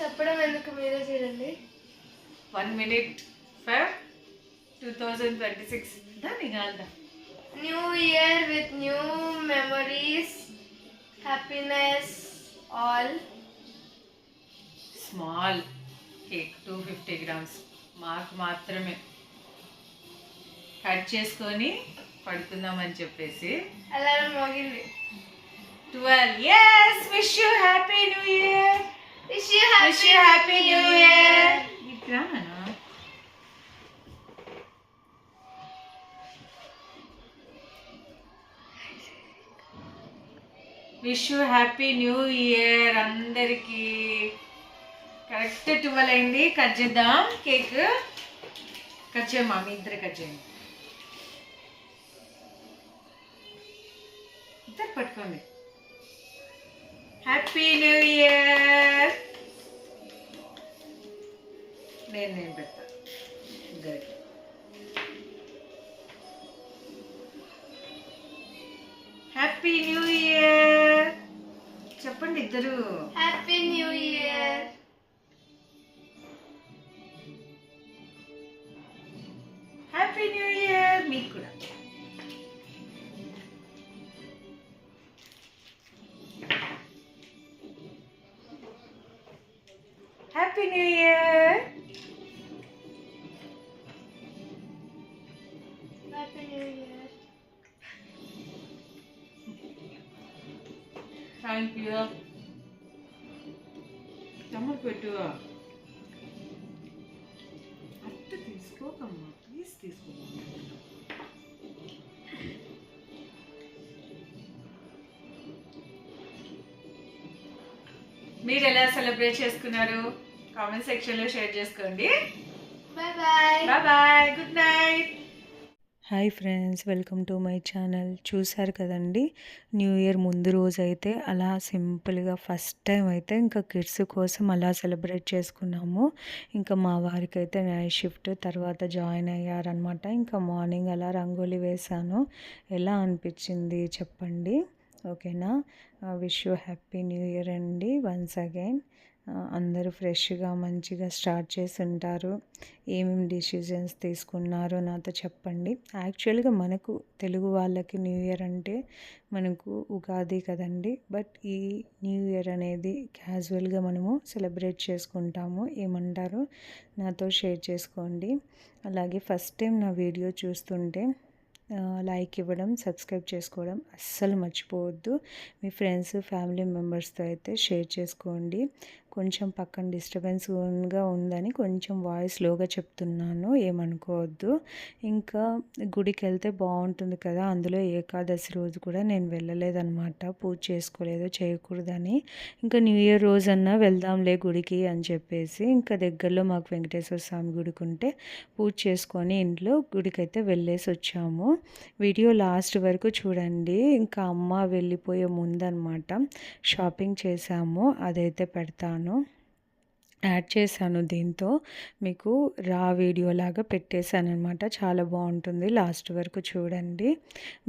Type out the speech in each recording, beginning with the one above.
చెప్పడం ఎందుకు, మీరే చూడండి. 1 minute for 2026. దాని కాదా new year with new memories, happiness all. Small cake 250 grams మాకు మాత్రమే కట్ చేసుకొని పడుకుందామని చెప్పేసి అలారం మోగింది. 12. Yes, wish you happy new year. Wish you Wish you happy new year. ఇట్లా wish you happy new year అందరికి. Correct 12 అయింది. Cut చేద్దాం cake. Cut చేయమ్మా, మీ ఇద్దరు కట్ చేయండి. ఇద్దరు పట్టుకోండి. Happy new year. నేను పెడతా ఇద్దరికి. హ్యాపీ న్యూ ఇయర్ చెప్పండి ఇద్దరు. Happy new year. Happy new year మీకు కూడా. Happy new year. Happy new year. Thank you. తమ్ముడు పెట్టు. అట్ట తీసుకోకమ్మా, ప్లీజ్ తీసుకోమ్మా. మీరు ఎలా సెలబ్రేట్ చేసుకున్నారు కామెంట్ సెక్షన్లో షేర్ చేసుకోండి. Bye bye. Bye bye, good night. Hi friends, welcome to my channel. చూసారు కదండి, న్యూ ఇయర్ ముందు రోజు అయితే అలా సింపుల్గా ఫస్ట్ టైం అయితే ఇంకా కిడ్స్ కోసం అలా సెలబ్రేట్ చేసుకున్నాము. ఇంకా మా వారికి అయితే నైట్ షిఫ్ట్ తర్వాత జాయిన్ అయ్యారనమాట. ఇంకా మార్నింగ్ అలా రంగోలీ వేశాను. ఎలా అనిపించింది చెప్పండి, ఓకేనా? Wish you happy new year అండి వన్స్ అగైన్. అందరూ ఫ్రెష్గా మంచిగా స్టార్ట్ చేసి ఉంటారు. ఏమేమి డిసిజన్స్ తీసుకున్నారో నాతో చెప్పండి. యాక్చువల్గా మనకు తెలుగు వాళ్ళకి న్యూ ఇయర్ అంటే మనకు ఉగాది కదండి. బట్ ఈ న్యూ ఇయర్ అనేది క్యాజువల్గా మనము సెలబ్రేట్ చేసుకుంటాము. ఏమంటారు నాతో షేర్ చేసుకోండి. అలాగే ఫస్ట్ టైం నా వీడియో చూస్తుంటే లైక్ ఇవ్వడం, సబ్స్క్రైబ్ చేసుకోవడం అస్సలు మర్చిపోవద్దు. మీ ఫ్రెండ్స్ ఫ్యామిలీ మెంబర్స్తో అయితే షేర్ చేసుకోండి. కొంచెం పక్కన డిస్టర్బెన్స్గా ఉందని కొంచెం వాయిస్ స్లోగా చెప్తున్నాను, ఏమనుకోవద్దు. ఇంకా గుడికి వెళ్తే బాగుంటుంది కదా, అందులో ఏకాదశి రోజు కూడా నేను వెళ్ళలేదన్నమాట. పూజ చేసుకోలేదు, చేయకూడదని. ఇంకా న్యూ ఇయర్ రోజన్నా వెళ్దాంలే గుడికి అని చెప్పేసి ఇంకా దగ్గరలో మాకు వెంకటేశ్వర స్వామి గుడికి ఉంటే పూజ చేసుకొని ఇంట్లో గుడికి అయితే వెళ్ళేసి వచ్చాము. వీడియో లాస్ట్ వరకు చూడండి. ఇంకా అమ్మ వెళ్ళిపోయే ముందనమాట షాపింగ్ చేశాము, అదైతే పెడతాను, యాడ్ చేశాను. దీంతో మీకు రా వీడియో లాగా పెట్టేశాను అనమాట. చాలా బాగుంటుంది, లాస్ట్ వరకు చూడండి.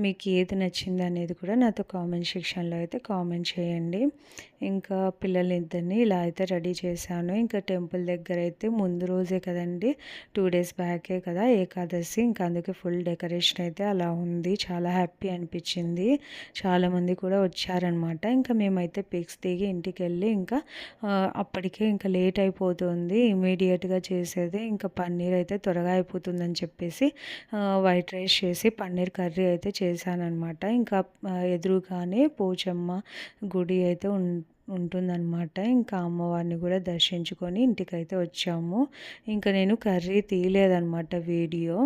మీకు ఏది నచ్చింది అనేది కూడా నాతో కామెంట్ సెక్షన్లో అయితే కామెంట్ చేయండి. ఇంకా పిల్లలిద్దరిని ఇలా అయితే రెడీ చేశాను. ఇంకా టెంపుల్ దగ్గర అయితే ముందు రోజే కదండి, 2 days బ్యాకే కదా ఏకాదశి. ఇంకా అందుకే ఫుల్ డెకరేషన్ అయితే అలా ఉంది. చాలా హ్యాపీ అనిపించింది. చాలామంది కూడా వచ్చారనమాట. ఇంకా మేమైతే పిక్స్ దిగి ఇంటికి వెళ్ళి ఇంకా అప్పటికే ఇంకా లేట్ అయిపోతుంది ఇమీడియట్గా చేసేది. ఇంకా పన్నీర్ అయితే త్వరగా అయిపోతుందని చెప్పేసి వైట్ రైస్ చేసి పన్నీర్ కర్రీ అయితే చేశానన్నమాట. ఇంకా ఎదురుగానే పోచమ్మ గుడి అయితే ఉంటుందన్నమాట. ఇంకా అమ్మవారిని కూడా దర్శించుకొని ఇంటికైతే వచ్చాము. ఇంకా నేను కర్రీ తీయలేదన్నమాట వీడియో.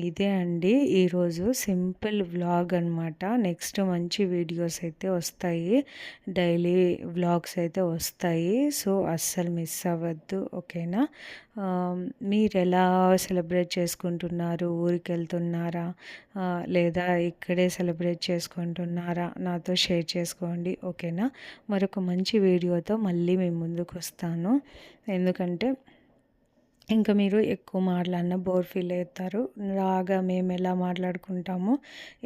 ఇదే అండి ఈరోజు సింపుల్ వ్లాగ్ అనమాట. నెక్స్ట్ మంచి వీడియోస్ అయితే వస్తాయి, డైలీ వ్లాగ్స్ అయితే వస్తాయి. సో అస్సలు మిస్ అవ్వద్దు, ఓకేనా? మీరు ఎలా సెలబ్రేట్ చేసుకుంటున్నారు? ఊరికి వెళ్తున్నారా లేదా ఇక్కడే సెలబ్రేట్ చేసుకుంటున్నారా? నాతో షేర్ చేసుకోండి, ఓకేనా? మరొక మంచి వీడియోతో మళ్ళీ మీ ముందుకు వస్తాను. ఎందుకంటే ఇంకా మీరు ఎక్కువ మాట్లాడినా బోర్ ఫీల్ అవుతారు. రాగా మేము ఎలా మాట్లాడుకుంటామో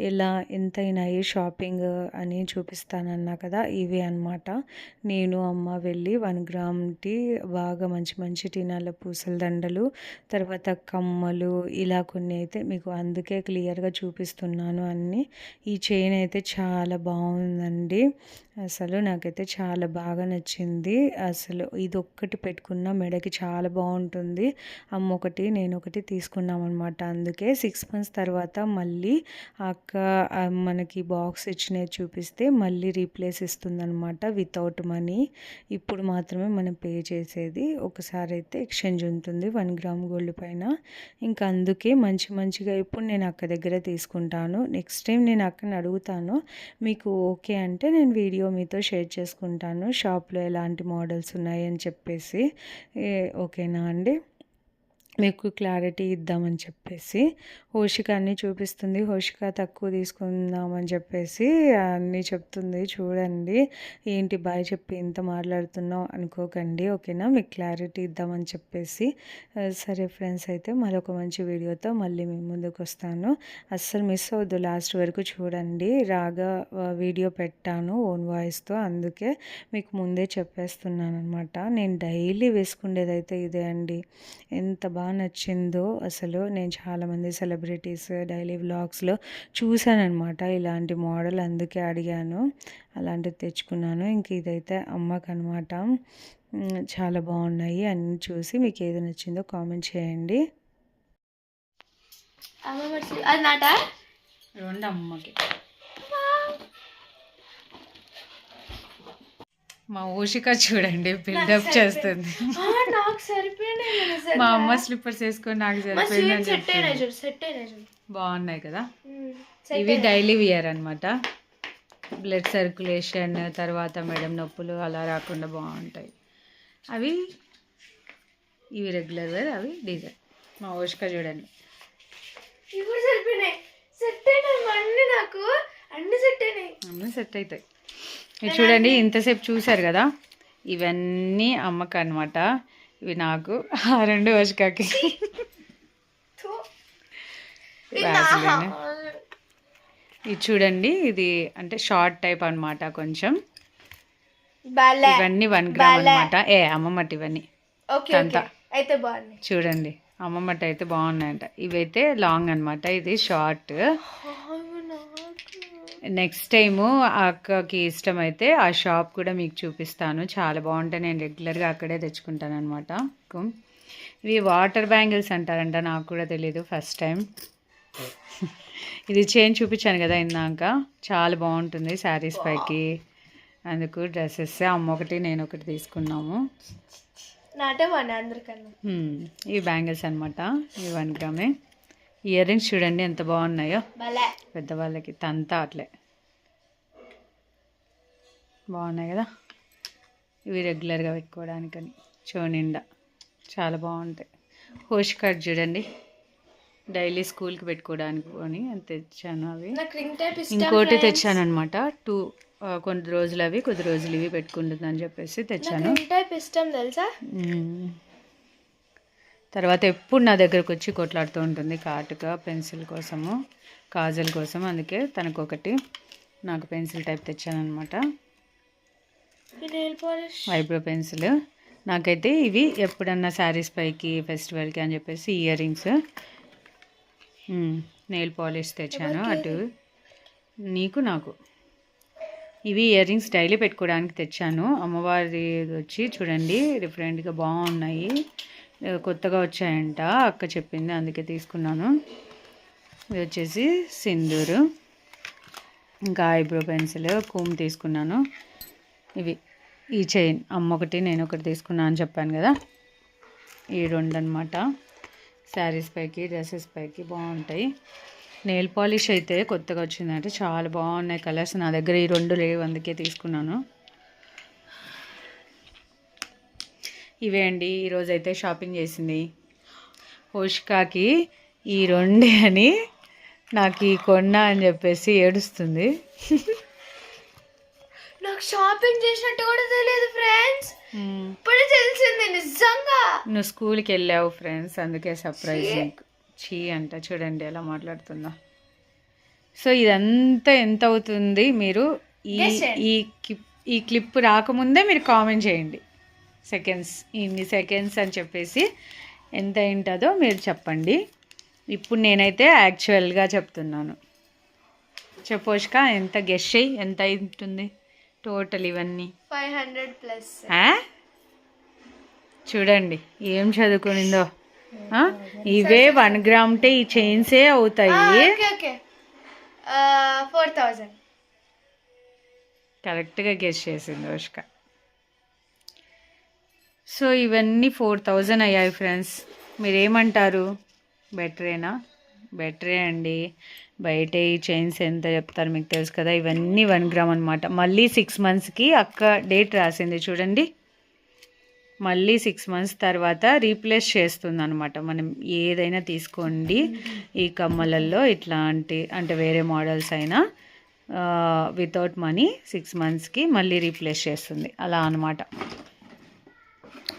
ఎలా ఎంతైనాయి షాపింగ్ అని చూపిస్తానన్నా కదా, ఇవి అన్నమాట. నేను అమ్మ వెళ్ళి 1 గ్రామ్‌టి బాగా మంచి మంచి టీనాల పూసల దండలు, తర్వాత కమ్మలు ఇలా కొన్ని అయితే మీకు అందుకే క్లియర్గా చూపిస్తున్నాను అన్నీ. ఈ చైన్ అయితే చాలా బాగుందండి. అసలు నాకైతే చాలా బాగా నచ్చింది. అసలు ఇదొక్కటి పెట్టుకున్న మెడకి చాలా బాగుంటుంది. అమ్మ ఒకటి నేను ఒకటి తీసుకున్నామన్నమాట. అందుకే 6 మంత్స్ తర్వాత మళ్ళీ అక్క మనకి బాక్స్ ఇచ్చినది చూపిస్తే మళ్ళీ రీప్లేస్ ఇస్తుందన్నమాట వితౌట్ మనీ. ఇప్పుడు మాత్రమే మనం పే చేసేది. ఒకసారి అయితే ఎక్స్చేంజ్ ఉంటుంది 1 గ్రామ్ గోల్డ్ పైన. ఇంకా అందుకే మంచి మంచిగా ఇప్పుడు నేను అక్క దగ్గర తీసుకుంటాను. నెక్స్ట్ టైం నేను అక్కని అడుగుతాను, మీకు ఓకే అంటే నేను వీడియో మీతో షేర్ చేసుకుంటాను షాప్లో ఎలాంటి మోడల్స్ ఉన్నాయని చెప్పేసి. ఓకేనా అండి, మీకు క్లారిటీ ఇద్దామని చెప్పేసి. హోషిక అన్నీ చూపిస్తుంది. హోషిక తక్కువ తీసుకుందామని చెప్పేసి అన్నీ చెప్తుంది. చూడండి, ఏంటి బాయ్ చెప్పి ఇంత మాట్లాడుతున్నావు అనుకోకండి, ఓకేనా, మీకు క్లారిటీ ఇద్దామని చెప్పేసి. సరే ఫ్రెండ్స్, అయితే మరొక మంచి వీడియోతో మళ్ళీ మీ ముందుకు వస్తాను. అస్సలు మిస్ అవ్వద్దు, లాస్ట్ వరకు చూడండి. రాగా వీడియో పెట్టాను ఓన్ వాయిస్తో, అందుకే మీకు ముందే చెప్పేస్తున్నాను అనమాట. నేను డైలీ వేసుకునేదైతే ఇదే అండి. ఎంత బాగా నచ్చిందో అసలు. నేను చాలామంది సెలబ్రిటీస్ డైలీ వ్లాగ్స్లో చూశానమాట ఇలాంటి మోడల్, అందుకే అడిగాను, అలాంటివి తెచ్చుకున్నాను. ఇంక ఇదైతే అమ్మకు అనమాట. చాలా బాగున్నాయి అన్నీ చూసి మీకు ఏది నచ్చిందో కామెంట్ చేయండి. అది నాట రెండు అమ్మకి. మా ఊషిక చూడండి బిల్డప్ చేస్తుంది. నాకు సరిపోయినాయి. మా అమ్మ స్లిప్పర్స్ వేసుకొని నాకు సరిపోయింది. బాగున్నాయి కదా. ఇవి డైలీ వియర్ అనమాట. బ్లడ్ సర్క్యులేషన్ తర్వాత మేడం నొప్పులు అలా రాకుండా బాగుంటాయి అవి. ఇవి రెగ్యులర్ వేర్, అవి డీజల్. మా ఊషిక చూడండి. అన్నీ సెట్ అవుతాయి. ఇది చూడండి, ఇంతసేపు చూసారు కదా, ఇవన్నీ అమ్మకు అనమాట. ఇవి నాకు, ఆ రెండు వర్షకాకి. ఇది చూడండి, ఇది అంటే షార్ట్ టైప్ అనమాట కొంచెం. ఇవన్నీ 1 గ్రామ్ అనమాట. అమ్మమ్మటి ఇవన్నీ అంతా చూడండి, అమ్మమ్మటి అయితే బాగున్నాయంట. ఇవైతే లాంగ్ అనమాట, ఇది షార్ట్. నెక్స్ట్ టైము అక్కకి ఇష్టమైతే ఆ షాప్ కూడా మీకు చూపిస్తాను, చాలా బాగుంటాయి. నేను రెగ్యులర్గా అక్కడే తెచ్చుకుంటాను అనమాట. ఇవి వాటర్ బ్యాంగిల్స్ అంటారంట, నాకు కూడా తెలీదు, ఫస్ట్ టైం. ఇది చైన్ చూపించాను కదా ఇందాక, చాలా బాగుంటుంది శారీస్ పైకి, అందుకు డ్రెస్సెస్. అమ్మ ఒకటి నేను ఒకటి తీసుకున్నాము. ఇవి బ్యాంగిల్స్ అనమాట, ఇవి 1 గ్రామే. ఇయర్ రింగ్స్ చూడండి ఎంత బాగున్నాయో, పెద్దవాళ్ళకి తంతా అట్లే బాగున్నాయి కదా. ఇవి రెగ్యులర్గా పెట్టుకోవడానికని చోనిండా చాలా బాగుంటాయి. హోష్ కట్ చూడండి, డైలీ స్కూల్కి పెట్టుకోవడానికి అని తెచ్చాను. అవి ఇంకోటి తెచ్చాను అనమాట. 2 కొన్ని రోజులు అవి, కొద్ది రోజులు ఇవి పెట్టుకుంటుందని చెప్పేసి తెచ్చాను. ఇష్టం తెలుసా. తర్వాత ఎప్పుడు నా దగ్గరకు వచ్చి కొట్లాడుతూ ఉంటుంది కాటుక పెన్సిల్ కోసము, కాజల్ కోసం. అందుకే తనకు ఒకటి, నాకు పెన్సిల్ టైప్ తెచ్చాను అనమాట. Eyebrow pencil. నాకైతే ఇవి ఎప్పుడన్నా శారీస్ పైకి ఫెస్టివల్కి అని చెప్పేసి ఇయర్ రింగ్స్. నెయిల్ పాలిష్ తెచ్చాను, అటు నీకు నాకు. ఇవి ఇయర్ రింగ్స్ డైలీ పెట్టుకోవడానికి తెచ్చాను. అమ్మవారి వచ్చి చూడండి డిఫరెంట్గా బాగున్నాయి, కొత్తగా వచ్చాయంట, అక్క చెప్పింది, అందుకే తీసుకున్నాను. ఇది వచ్చేసి సింధూరు, ఇంకా ఐబ్రో పెన్సిల్, కూమ్ తీసుకున్నాను. ఇవి ఈ చైన్ అమ్మ ఒకటి నేను ఒకటి తీసుకున్నాను అని చెప్పాను కదా, ఈ 2 అనమాట. శారీస్ పైకి డ్రెస్సెస్ పైకి బాగుంటాయి. నెయిల్ పాలిష్ అయితే కొత్తగా వచ్చిందంటే చాలా బాగున్నాయి కలర్స్. నా దగ్గర ఈ 2 లేవు, అందుకే తీసుకున్నాను. ఇవే అండి ఈరోజైతే షాపింగ్ చేసింది. హోషికాకి ఈ 2 అని నాకు ఈ కొన్నా అని చెప్పేసి ఏడుస్తుంది. నాకు షాపింగ్ చేసినట్టు కూడా తెలియదు ఫ్రెండ్స్, ఇప్పుడు తెలిసింది నిజంగా నువ్వు స్కూల్కి వెళ్ళావు ఫ్రెండ్స్, అందుకే సర్ప్రైజ్ నీకు. చీ అంట, చూడండి ఎలా మాట్లాడుతుందా. సో ఇదంతా ఎంత అవుతుంది మీరు ఈ ఈ ఈ క్లిప్ రాకముందే మీరు కామెంట్ చేయండి. సెకండ్స్, ఇన్ని సెకండ్స్ అని చెప్పేసి ఎంత ఏంటదో మీరు చెప్పండి. ఇప్పుడు నేనైతే యాక్చువల్గా చెప్తున్నాను. చెప్పోష్క ఎంత గెస్ చేయి, ఎంత ఉంటుంది టోటల్ ఇవన్నీ? 500 ప్లస్. చూడండి ఏం చదువుకునిందో. ఇవే 1 గ్రామ్టే ఈ చైన్సే అవుతాయి. ఓకే 4000. కరెక్ట్గా గెస్ చేసింది ఓష్క. సో ఇవన్నీ 4000 అయ్యాయి ఫ్రెండ్స్. మీరేమంటారు? బెటరేనా? బెటరే అండి. బయట ఈ చైన్స్ ఎంత చెప్తారు మీకు తెలుసు కదా. ఇవన్నీ 1 గ్రామ్ అనమాట. మళ్ళీ 6 మంత్స్కి అక్క డేట్ రాసింది చూడండి. మళ్ళీ 6 మంత్స్ తర్వాత రీప్లేస్ చేస్తుంది అనమాట. మనం ఏదైనా తీసుకోండి ఈ కమ్మలల్లో ఇట్లాంటి, అంటే వేరే మోడల్స్ అయినా వితౌట్ మనీ 6 మంత్స్కి మళ్ళీ రీప్లేస్ చేస్తుంది అలా అనమాట.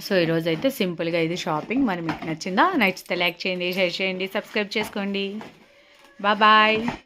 సో ఈరోజు అయితే సింపుల్గా ఇది షాపింగ్. మరి మీకు నచ్చిందా? నచ్చితే లైక్ చేయండి, షేర్ చేయండి, సబ్స్క్రైబ్ చేసుకోండి. బాయ్.